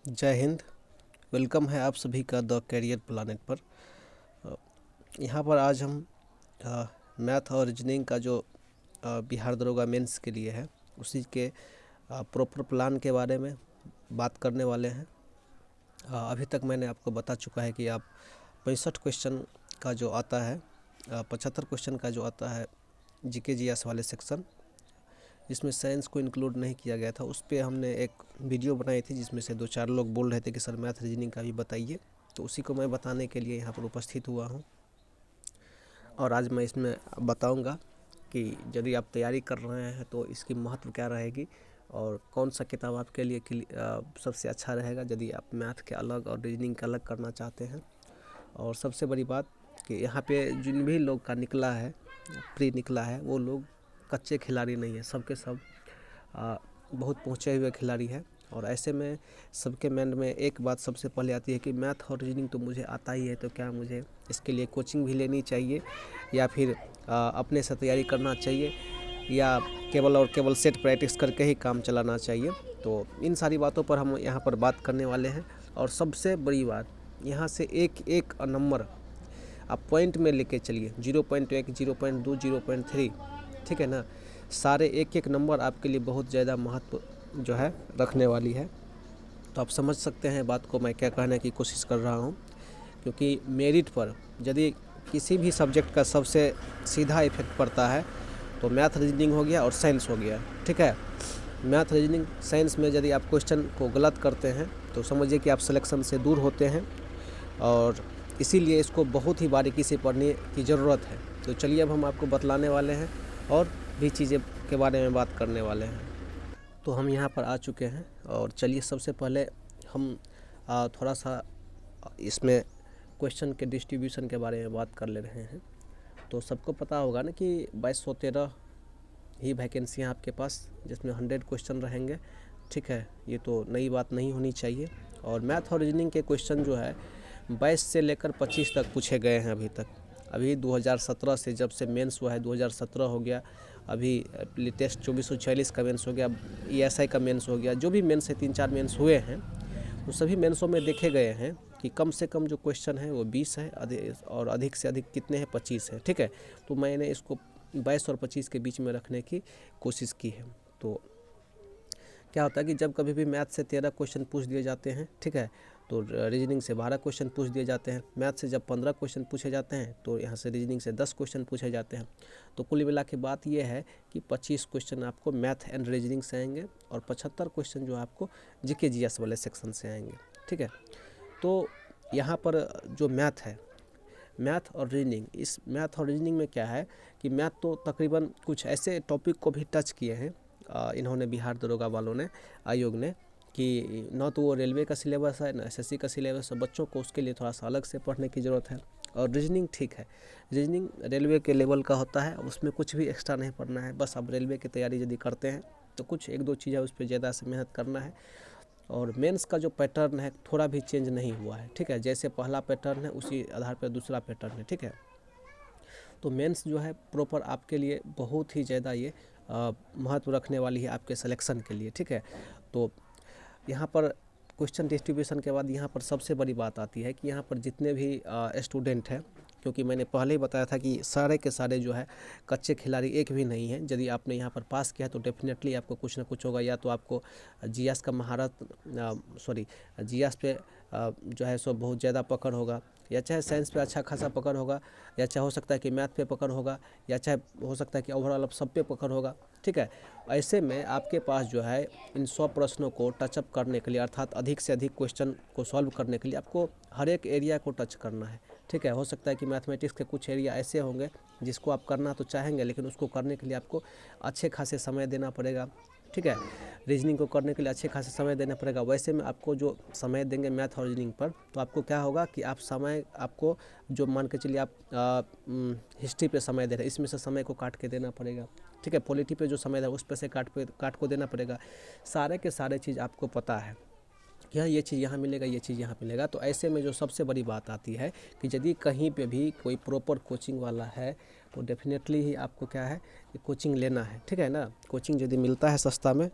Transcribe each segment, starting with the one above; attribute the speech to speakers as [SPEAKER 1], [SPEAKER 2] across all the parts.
[SPEAKER 1] जय हिंद। वेलकम है आप सभी का द कैरियर प्लानेट पर। यहाँ पर आज हम मैथ और रीजनिंग का जो बिहार दरोगा मेंस के लिए है उसी के प्रॉपर प्लान के बारे में बात करने वाले हैं। अभी तक मैंने आपको बता चुका है कि आप 65 क्वेश्चन का जो आता है 75 क्वेश्चन का जो आता है जीके जीएस वाले सेक्शन, जिसमें साइंस को इंक्लूड नहीं किया गया था, उस पर हमने एक वीडियो बनाई थी जिसमें से 2-4 लोग बोल रहे थे कि सर मैथ रीजनिंग का भी बताइए। तो उसी को मैं बताने के लिए यहाँ पर उपस्थित हुआ हूँ और आज मैं इसमें बताऊँगा कि यदि आप तैयारी कर रहे हैं तो इसकी महत्व क्या रहेगी और कौन सा किताब आपके लिए सबसे अच्छा रहेगा यदि आप मैथ के अलग और रीजनिंग का अलग करना चाहते हैं। और सबसे बड़ी बात कि यहाँ पे जिन भी लोग का निकला है, प्री निकला है, वो लोग कच्चे खिलाड़ी नहीं है, सबके सब बहुत पहुँचे हुए खिलाड़ी है। और ऐसे में सबके माइंड में एक बात सबसे पहले आती है कि मैथ और रीजनिंग तो मुझे आता ही है, तो क्या मुझे इसके लिए कोचिंग भी लेनी चाहिए या फिर अपने से तैयारी करना चाहिए या केवल और केवल सेट प्रैक्टिस करके ही काम चलाना चाहिए। तो इन सारी बातों पर हम यहाँ पर बात करने वाले हैं। और सबसे बड़ी बात, यहाँ से एक एक नंबर आप पॉइंट में लेके चलिए, 0.1, 0.2, 0.3, ठीक है ना। सारे एक एक नंबर आपके लिए बहुत ज़्यादा महत्व जो है रखने वाली है। तो आप समझ सकते हैं बात को मैं क्या कहने की कोशिश कर रहा हूँ, क्योंकि मेरिट पर यदि किसी भी सब्जेक्ट का सबसे सीधा इफेक्ट पड़ता है तो मैथ रीजनिंग हो गया और साइंस हो गया, ठीक है। मैथ रीजनिंग साइंस में यदि आप क्वेश्चन को गलत करते हैं तो समझिए कि आप सिलेक्शन से दूर होते हैं और इसीलिए इसको बहुत ही बारीकी से पढ़ने की ज़रूरत है। तो चलिए अब हम आपको बतलाने वाले हैं और भी चीज़ें के बारे में बात करने वाले हैं। तो हम यहाँ पर आ चुके हैं और चलिए सबसे पहले हम थोड़ा सा इसमें क्वेश्चन के डिस्ट्रीब्यूशन के बारे में बात कर ले रहे हैं। तो सबको पता होगा ना कि 2213 ही वैकेंसियाँ आपके पास, जिसमें 100 क्वेश्चन रहेंगे, ठीक है। ये तो नई बात नहीं होनी चाहिए। और मैथ और रीजनिंग के क्वेश्चन जो है 22 से लेकर 25 तक पूछे गए हैं अभी तक। अभी 2017 से जब से मेंस हुआ है, 2017 हो गया, अभी लेटेस्ट 2446 का मेंस हो गया, ESI का मेंस हो गया, जो भी मेंस है 3-4 मेंस हुए हैं, तो सभी मेंसों में देखे गए हैं कि कम से कम जो क्वेश्चन है वो 20 है और अधिक से अधिक कितने हैं, 25 है, ठीक है। तो मैंने इसको 22 और 25 के बीच में रखने की कोशिश की है। तो क्या होता है कि जब कभी भी मैथ से 13 क्वेश्चन पूछ दिए जाते हैं, ठीक है, तो रीजनिंग से 12 क्वेश्चन पूछ दिए जाते हैं। मैथ से जब 15 क्वेश्चन पूछे जाते हैं तो यहाँ से रीजनिंग से 10 क्वेश्चन पूछे जाते हैं। तो कुल मिला के बात ये है कि 25 क्वेश्चन आपको मैथ एंड रीजनिंग से आएंगे और 75 क्वेश्चन जो आपको जीके जीएस वाले सेक्शन से आएंगे, ठीक है। तो यहाँ पर जो मैथ है, मैथ और रीजनिंग, इस मैथ और रीजनिंग में क्या है कि मैथ तो तकरीबन कुछ ऐसे टॉपिक को भी टच किए हैं इन्होंने, बिहार दरोगा वालों ने, आयोग ने, कि न तो वो रेलवे का सिलेबस है, न SSC का सिलेबस है। बच्चों को उसके लिए थोड़ा सा अलग से पढ़ने की ज़रूरत है। और रीजनिंग ठीक है, रीजनिंग रेलवे के लेवल का होता है, उसमें कुछ भी एक्स्ट्रा नहीं पढ़ना है। बस अब रेलवे की तैयारी यदि करते हैं तो कुछ 1-2 चीज़ें उस पर ज़्यादा से मेहनत करना है। और मेंस का जो पैटर्न है थोड़ा भी चेंज नहीं हुआ है, ठीक है। जैसे पहला पैटर्न है उसी आधार पर दूसरा पैटर्न है, ठीक है। तो मेंस जो है प्रॉपर आपके लिए बहुत ही ज़्यादा ये महत्व रखने वाली है आपके सिलेक्शन के लिए, ठीक है। तो यहाँ पर क्वेश्चन डिस्ट्रीब्यूशन के बाद यहाँ पर सबसे बड़ी बात आती है कि यहाँ पर जितने भी स्टूडेंट हैं, क्योंकि मैंने पहले ही बताया था कि सारे के सारे जो है कच्चे खिलाड़ी एक भी नहीं हैं। यदि आपने यहाँ पर पास किया तो डेफिनेटली आपको कुछ ना कुछ होगा, या तो आपको जीएस का महारत जीएस पे जो है सो बहुत ज़्यादा पकड़ होगा, या चाहे साइंस पे अच्छा खासा पकड़ होगा, या चाहे हो सकता है कि मैथ पे पकड़ होगा, या चाहे हो सकता है कि ओवरऑल सब पे पकड़ होगा, ठीक है। ऐसे में आपके पास जो है इन 100 प्रश्नों को टचअप करने के लिए, अर्थात अधिक से अधिक क्वेश्चन को सॉल्व करने के लिए आपको हर एक एरिया को टच करना है, ठीक है। हो सकता है कि मैथमेटिक्स के कुछ एरिया ऐसे होंगे जिसको आप करना तो चाहेंगे, लेकिन उसको करने के लिए आपको अच्छे खासे समय देना पड़ेगा, ठीक है। रीजनिंग को करने के लिए अच्छे खासे समय देना पड़ेगा। वैसे में आपको जो समय देंगे मैथ और रीजनिंग पर, तो आपको क्या होगा कि आप समय, आपको जो मान के चलिए आप हिस्ट्री पे समय दे रहे हैं, इसमें से समय को काट के देना पड़ेगा, ठीक है। पॉलिटी पे जो समय है उस पे से काट को देना पड़ेगा। सारे के सारे चीज़ आपको पता है कि हाँ ये चीज़ यहाँ मिलेगा, ये चीज़ यहाँ मिलेगा। तो ऐसे में जो सबसे बड़ी बात आती है कि यदि कहीं पे भी कोई प्रॉपर कोचिंग वाला है तो डेफिनेटली ही आपको क्या है कि कोचिंग लेना है, ठीक है ना। कोचिंग यदि मिलता है सस्ता में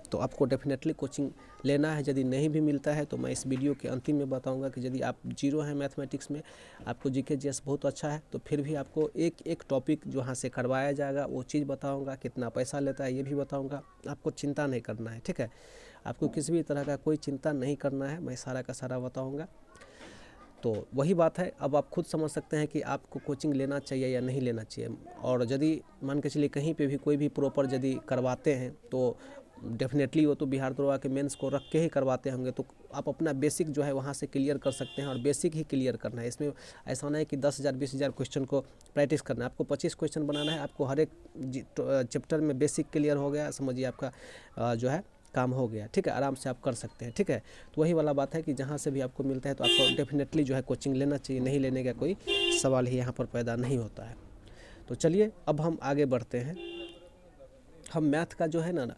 [SPEAKER 1] तो आपको डेफिनेटली कोचिंग लेना है। यदि नहीं भी मिलता है तो मैं इस वीडियो के अंतिम में बताऊंगा कि यदि आप जीरो हैं मैथमेटिक्स में, आपको जीके जीएस बहुत अच्छा है, तो फिर भी आपको एक एक टॉपिक जो यहाँ से करवाया जाएगा वो चीज़ बताऊंगा, कितना पैसा लेता है ये भी बताऊंगा। आपको चिंता नहीं करना है, ठीक है। आपको किसी भी तरह का कोई चिंता नहीं करना है, मैं सारा का सारा बताऊँगा। तो वही बात है, अब आप खुद समझ सकते हैं कि आपको कोचिंग लेना चाहिए या नहीं लेना चाहिए। और यदि मान के चलिए कहीं पे भी कोई भी प्रॉपर यदि करवाते हैं तो डेफिनेटली वो तो बिहार दरोगा के मेंस को रख के ही करवाते होंगे, तो आप अपना बेसिक जो है वहाँ से क्लियर कर सकते हैं। और बेसिक ही क्लियर करना है, इसमें ऐसा नहीं है कि 10,000 20,000 क्वेश्चन को प्रैक्टिस करना है। आपको 25 क्वेश्चन बनाना है, आपको हर एक चैप्टर में बेसिक क्लियर हो गया, समझिए आपका जो है काम हो गया, ठीक है। आराम से आप कर सकते हैं, ठीक है। तो वही वाला बात है कि जहाँ से भी आपको मिलता है तो आपको डेफिनेटली जो है कोचिंग लेना चाहिए, नहीं लेने का कोई सवाल ही यहाँ पर पैदा नहीं होता है। तो चलिए अब हम आगे बढ़ते हैं। हम मैथ का जो है ना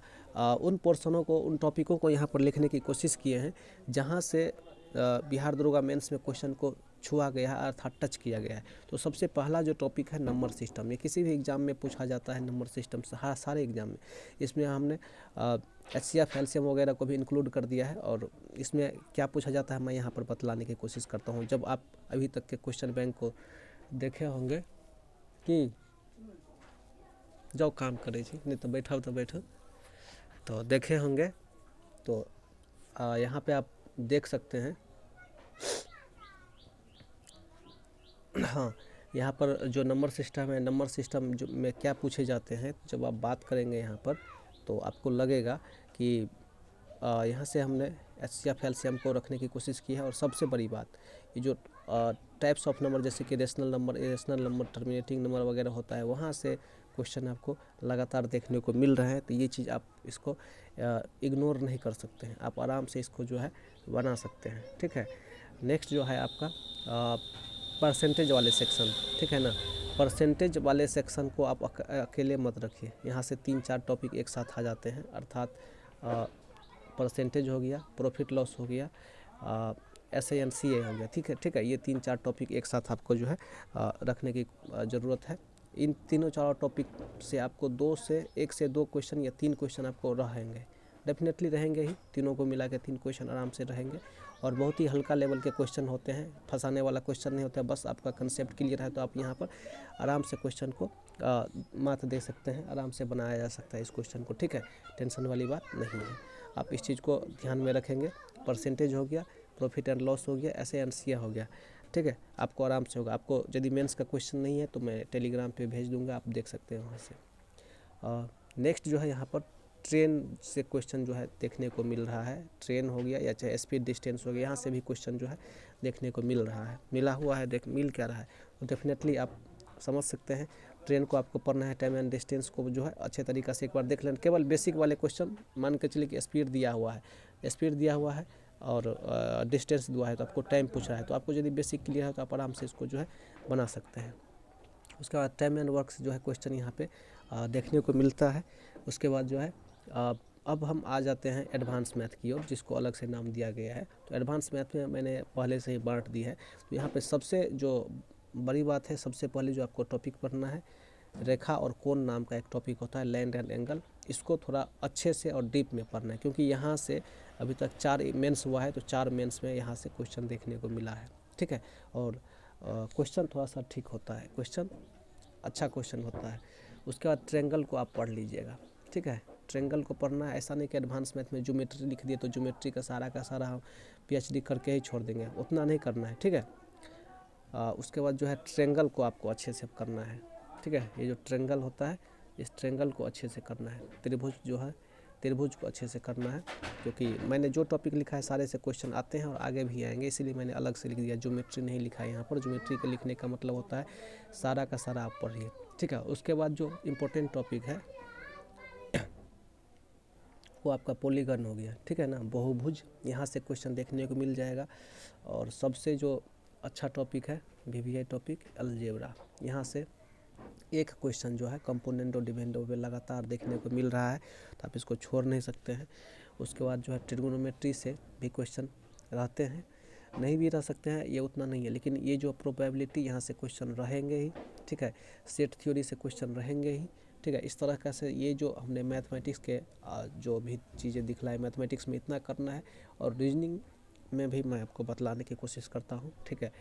[SPEAKER 1] उन पोर्शनों को, उन टॉपिकों को यहाँ पर लिखने की कोशिश किए हैं जहाँ से बिहार दरोगा मेंस में क्वेश्चन को छुआ गया है अर्थात टच किया गया है। तो सबसे पहला जो टॉपिक है नंबर सिस्टम, ये किसी भी एग्ज़ाम में पूछा जाता है नंबर सिस्टम से, हाँ सारे एग्ज़ाम में। इसमें हमने HCF एलसीएम वगैरह को भी इंक्लूड कर दिया है। और इसमें क्या पूछा जाता है मैं यहाँ पर बतलाने की कोशिश करता हूँ। जब आप अभी तक के क्वेश्चन बैंक को देखे होंगे कि जाओ काम करे छी, नहीं तो बैठो तो देखे होंगे, तो यहाँ पे आप देख सकते हैं। हाँ, यहाँ पर जो नंबर सिस्टम है, नंबर सिस्टम जो में क्या पूछे जाते हैं, जब आप बात करेंगे यहाँ पर तो आपको लगेगा कि यहाँ से हमने HCF एलसीएम को रखने की कोशिश की है। और सबसे बड़ी बात, ये जो टाइप्स ऑफ नंबर जैसे कि rational number, irrational number, terminating number वगैरह होता है, वहाँ से क्वेश्चन आपको लगातार देखने को मिल रहे हैं। तो ये चीज़ आप इसको इग्नोर नहीं कर सकते हैं, आप आराम से इसको जो है बना सकते हैं, ठीक है। नेक्स्ट जो है आपका परसेंटेज वाले सेक्शन, ठीक है ना। परसेंटेज वाले सेक्शन को आप अकेले मत रखिए, यहाँ से 3-4 टॉपिक एक साथ आ जाते हैं, अर्थात परसेंटेज हो गया, प्रॉफिट लॉस हो गया, SANCA हो गया, ठीक है। ये 3-4 टॉपिक एक साथ आपको जो है रखने की ज़रूरत है। इन तीनों चारों टॉपिक से आपको 1 से 2 क्वेश्चन या 3 क्वेश्चन आपको रहेंगे, डेफिनेटली रहेंगे ही। तीनों को मिला के 3 क्वेश्चन आराम से रहेंगे। और बहुत ही हल्का लेवल के क्वेश्चन होते हैं, फंसाने वाला क्वेश्चन नहीं होता है। बस आपका कंसेप्ट क्लियर है तो आप यहाँ पर आराम से क्वेश्चन को मात दे सकते हैं, आराम से बनाया जा सकता है इस क्वेश्चन को, ठीक है। टेंशन वाली बात नहीं है, आप इस चीज़ को ध्यान में रखेंगे। परसेंटेज हो गया, प्रॉफिट एंड लॉस हो गया, SANCA हो गया, ठीक है। आपको आराम से होगा। आपको यदि मेंस का क्वेश्चन नहीं है तो मैं टेलीग्राम पे भेज दूंगा, आप देख सकते हैं वहाँ से। नेक्स्ट जो है यहाँ पर ट्रेन से क्वेश्चन जो है देखने को मिल रहा है। ट्रेन हो गया या चाहे स्पीड डिस्टेंस हो गया, यहाँ से भी क्वेश्चन जो है देखने को मिल रहा है, मिला हुआ है, मिल क्या रहा है। तो डेफिनेटली आप समझ सकते हैं ट्रेन को आपको पढ़ना है, टाइम एंड डिस्टेंस को जो है अच्छे तरीक़े से एक बार देख लें। केवल बेसिक वाले क्वेश्चन मान के चलिए कि स्पीड दिया हुआ है और डिस्टेंस दिया है, तो आपको टाइम पूछ रहा है, तो आपको यदि बेसिक क्लियर है तो आप आराम से इसको जो है बना सकते हैं। उसके बाद टाइम एंड वर्क्स जो है क्वेश्चन यहाँ पे देखने को मिलता है। उसके बाद जो है अब हम आ जाते हैं एडवांस मैथ की ओर, जिसको अलग से नाम दिया गया है। तो एडवांस मैथ में मैंने पहले से ही बांट दी है। तो यहाँ पे सबसे जो बड़ी बात है, सबसे पहले जो आपको टॉपिक पढ़ना है, रेखा और कोण नाम का एक टॉपिक होता है, लैंड एंड एंगल। इसको थोड़ा अच्छे से और डीप में पढ़ना है, क्योंकि यहाँ से अभी तक 4 मेंस हुआ है, तो 4 मेंस में यहाँ से क्वेश्चन देखने को मिला है, ठीक है। और क्वेश्चन थोड़ा सा ठीक होता है, क्वेश्चन अच्छा क्वेश्चन होता है। उसके बाद ट्रेंगल को आप पढ़ लीजिएगा, ठीक है। ट्रेंगल को पढ़ना है, ऐसा नहीं कि एडवांस मैथ में ज्योमेट्री लिख दिए तो ज्योमेट्री का सारा हम PhD करके ही छोड़ देंगे, उतना नहीं करना है, ठीक है। उसके बाद जो है ट्रेंगल को आपको अच्छे से करना है, ठीक है। ये जो ट्रेंगल होता है, इस ट्रेंगल को अच्छे से करना है। त्रिभुज जो है, त्रिभुज को अच्छे से करना है, क्योंकि मैंने जो टॉपिक लिखा है सारे से क्वेश्चन आते हैं और आगे भी आएंगे, इसीलिए मैंने अलग से लिख दिया। ज्योमेट्री नहीं लिखा है यहाँ पर, ज्योमेट्री के लिखने का मतलब होता है सारा का सारा आप पढ़िए, ठीक है। उसके बाद जो इम्पोर्टेंट टॉपिक है वो आपका पॉलीगन हो गया, ठीक है ना, बहुभुज। यहाँ से क्वेश्चन देखने को मिल जाएगा। और सबसे जो अच्छा टॉपिक है VVI टॉपिक, अलजेब्रा। यहाँ से एक क्वेश्चन जो है कंपोनेंट और डिपेंडेंट पे लगातार देखने को मिल रहा है, तो आप इसको छोड़ नहीं सकते हैं। उसके बाद जो है ट्रिग्नोमेट्री से भी क्वेश्चन रहते हैं, नहीं भी रह सकते हैं, ये उतना नहीं है, लेकिन ये जो प्रोबेबिलिटी यहाँ से क्वेश्चन रहेंगे ही, ठीक है। सेट थ्योरी से क्वेश्चन रहेंगे ही, ठीक है। इस तरह का से ये जो हमने मैथमेटिक्स के जो भी चीज़ें दिखलाई, मैथमेटिक्स में इतना करना है, और रीजनिंग में भी मैं आपको बतलाने की कोशिश करता हूँ, ठीक है।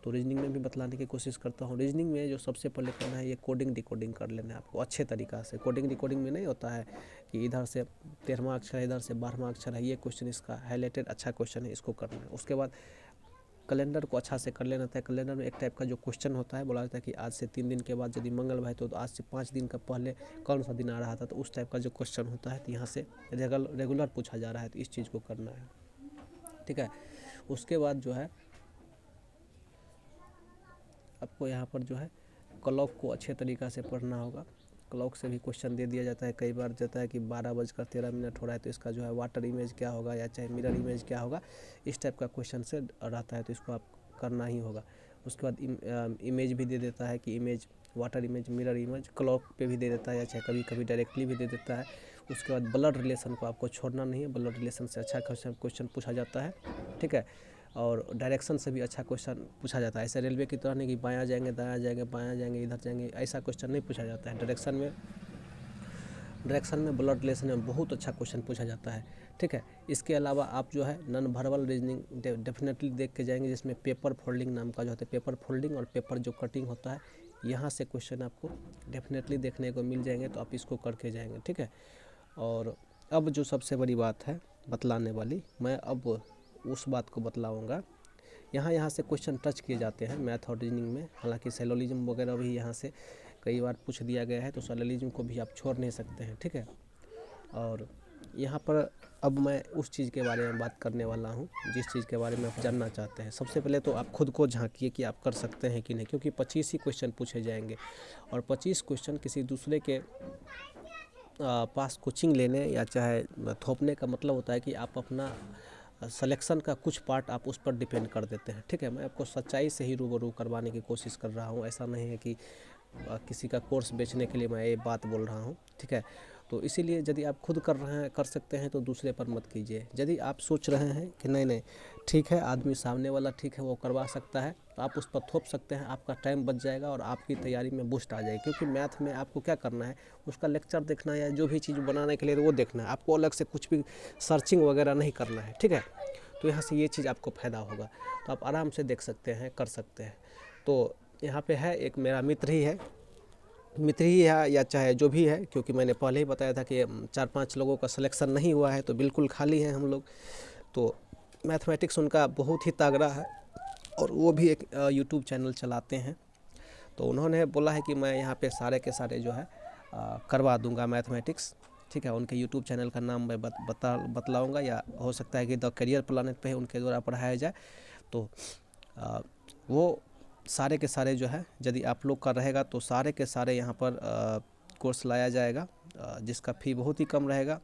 [SPEAKER 1] तो रीजनिंग में भी बतलाने की कोशिश करता हूँ। रीजनिंग में जो सबसे पहले करना है, ये कोडिंग डिकोडिंग कर लेना है आपको अच्छे तरीक़ा से। कोडिंग डिकोडिंग में नहीं होता है कि इधर से 13वां अक्षर है, इधर से 12वां अक्षर है, ये क्वेश्चन इसका हाईलाइटेड अच्छा क्वेश्चन है, इसको करना है। उसके बाद कैलेंडर को अच्छा से कर लेना था। कैलेंडर में एक टाइप का जो क्वेश्चन होता है, बोला जाता है कि आज से 3 दिन के बाद यदि मंगल है तो आज से 5 दिन का पहले कौन सा दिन आ रहा था, तो उस टाइप का जो क्वेश्चन होता है, तो यहाँ से रेगुलर पूछा जा रहा है, तो इस चीज़ को करना है, ठीक है। उसके बाद जो है आपको यहाँ पर जो है क्लॉक को अच्छे तरीक़ा से पढ़ना होगा। क्लॉक से भी क्वेश्चन दे दिया जाता है, कई बार जाता है कि 12:13 हो रहा है, तो इसका जो है वाटर इमेज क्या होगा, या चाहे मिरर इमेज क्या होगा, इस टाइप का क्वेश्चन से रहता है, तो इसको आप करना ही होगा। उसके बाद इमेज भी दे देता है कि image, water image, mirror image, clock पे भी दे देता है, या चाहे कभी कभी डायरेक्टली भी दे देता है। उसके बाद ब्लड रिलेशन को आपको छोड़ना नहीं है, ब्लड रिलेशन से अच्छा क्वेश्चन पूछा जाता है, ठीक है। और डायरेक्शन से भी अच्छा क्वेश्चन पूछा जाता है। ऐसे रेलवे की तरह नहीं कि बायां जाएंगे, दायां जाएंगे, बायां जाएंगे, इधर जाएंगे, ऐसा क्वेश्चन नहीं पूछा जाता है। डायरेक्शन में ब्लड रिलेशन में बहुत अच्छा क्वेश्चन पूछा जाता है, ठीक है। इसके अलावा आप जो है नॉन वर्बल रीजनिंग डेफिनेटली देख के जाएंगे, जिसमें पेपर फोल्डिंग नाम का जो होता है, पेपर फोल्डिंग और पेपर जो कटिंग होता है, यहाँ से क्वेश्चन आपको डेफिनेटली देखने को मिल जाएंगे, तो आप इसको करके जाएंगे, ठीक है। और अब जो सबसे बड़ी बात है बतलाने वाली, मैं अब उस बात को बतलाऊँगा। यहाँ से क्वेश्चन टच किए जाते हैं मैथ और रीजनिंग में, हालांकि सैलोलिज्म वगैरह भी यहाँ से कई बार पूछ दिया गया है, तो सैलोलिज्म को भी आप छोड़ नहीं सकते हैं, ठीक है। और यहाँ पर अब मैं उस चीज़ के बारे में बात करने वाला हूँ जिस चीज़ के बारे में आप जानना चाहते हैं। सबसे पहले तो आप खुद को झांकिए कि आप कर सकते हैं कि नहीं, क्योंकि 25 ही क्वेश्चन पूछे जाएंगे, और 25 क्वेश्चन किसी दूसरे के पास कोचिंग लेने या चाहे थोपने का मतलब होता है कि आप अपना सिलेक्शन का कुछ पार्ट आप उस पर डिपेंड कर देते हैं, ठीक है। मैं आपको सच्चाई से ही रूबरू करवाने की कोशिश कर रहा हूँ, ऐसा नहीं है कि किसी का कोर्स बेचने के लिए मैं ये बात बोल रहा हूँ, ठीक है। तो इसीलिए यदि आप खुद कर रहे हैं, कर सकते हैं, तो दूसरे पर मत कीजिए। यदि आप सोच रहे हैं कि नहीं ठीक है, आदमी सामने वाला ठीक है, वो करवा सकता है, तो आप उस पर थोप सकते हैं, आपका टाइम बच जाएगा और आपकी तैयारी में बूस्ट आ जाएगी। क्योंकि मैथ में आपको क्या करना है, उसका लेक्चर देखना है, या जो भी चीज़ बनाने के लिए वो देखना है, आपको अलग से कुछ भी सर्चिंग वगैरह नहीं करना है, ठीक है। तो यहाँ से ये चीज़ आपको फ़ायदा होगा, तो आप आराम से देख सकते हैं, कर सकते हैं। तो यहाँ पे है एक मेरा मित्र ही है या चाहे जो भी है, क्योंकि मैंने पहले ही बताया था कि 4-5 लोगों का सिलेक्शन नहीं हुआ है, तो बिल्कुल खाली हैं हम लोग। तो मैथमेटिक्स उनका बहुत ही तगड़ा है, और वो भी एक यूट्यूब चैनल चलाते हैं। तो उन्होंने बोला है कि मैं यहाँ पे सारे के सारे जो है करवा दूंगा मैथमेटिक्स, ठीक है। उनके यूट्यूब चैनल का नाम मैं बतलाऊँगा, या हो सकता है कि द करियर प्लानेट पे उनके द्वारा पढ़ाया जाए। तो वो सारे के सारे जो है, यदि आप लोग का रहेगा तो सारे के सारे यहाँ पर कोर्स लाया जाएगा, जिसका फ़ी बहुत ही कम रहेगा,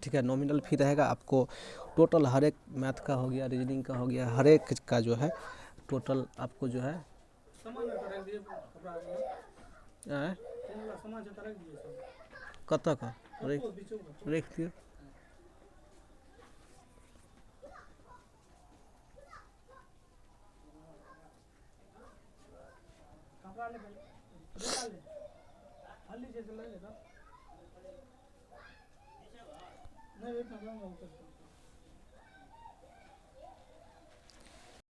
[SPEAKER 1] ठीक है। नॉमिनल फ़ी रहेगा। आपको टोटल हर एक मैथ का हो गया, रीजनिंग का हो गया, हर एक का जो है टोटल आपको जो है कत का रख दियो।